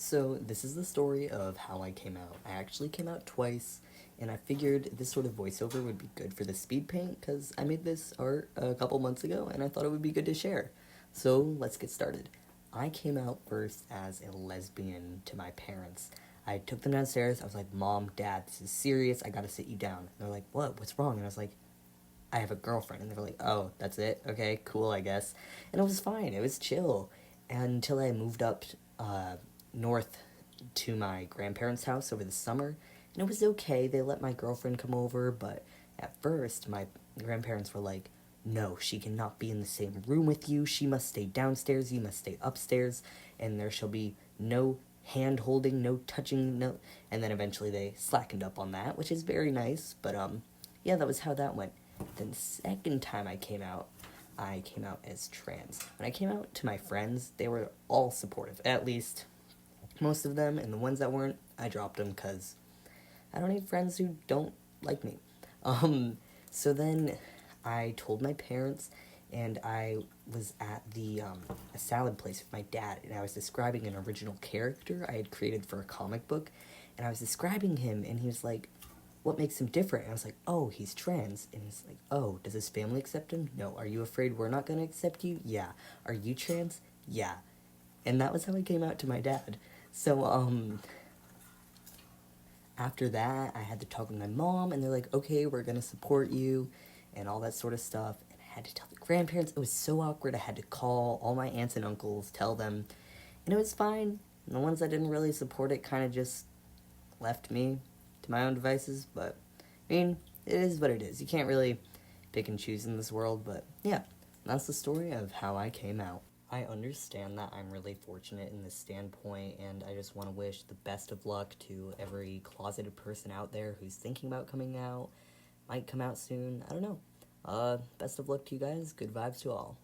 So this is the story of how I came out. I actually came out twice, and I figured this sort of voiceover would be good for the Speedpaint because I made this art a couple months ago, and I thought it would be good to share. So let's get started. I came out first as a lesbian to my parents. I took them downstairs. I was like, "Mom, Dad, this is serious. I gotta sit you down." And they're like, "What? What's wrong?" And I was like, "I have a girlfriend." And they were like, "Oh, that's it? Okay, cool, I guess." And it was fine. It was chill until I moved up north to my grandparents' house over the summer, and it was okay. They let my girlfriend come over, but at first, my grandparents were like, "No, she cannot be in the same room with you. She must stay downstairs. You must stay upstairs, and there shall be no hand holding, no touching, no." And then eventually they slackened up on that, which is very nice. But yeah, that was how that went. Then the second time I came out as trans. When I came out to my friends, they were all supportive, at least most of them, and the ones that weren't, I dropped them because I don't need friends who don't like me. So then I told my parents, and I was at a salad place with my dad, and I was describing an original character I had created for a comic book, and I was describing him, and he was like, "What makes him different?" And I was like, "Oh, he's trans." And he's like, "Oh, does his family accept him?" "No." "Are you afraid we're not gonna accept you?" "Yeah." "Are you trans?" "Yeah." And that was how I came out to my dad. So, after that, I had to talk with my mom, and they're like, "Okay, we're gonna support you," and all that sort of stuff. And I had to tell the grandparents. It was so awkward. I had to call all my aunts and uncles, tell them, and it was fine. And the ones that didn't really support it kind of just left me to my own devices, but, I mean, it is what it is. You can't really pick and choose in this world, but, yeah, that's the story of how I came out. I understand that I'm really fortunate in this standpoint, and I just want to wish the best of luck to every closeted person out there who's thinking about coming out, might come out soon, I don't know. Best of luck to you guys, good vibes to all.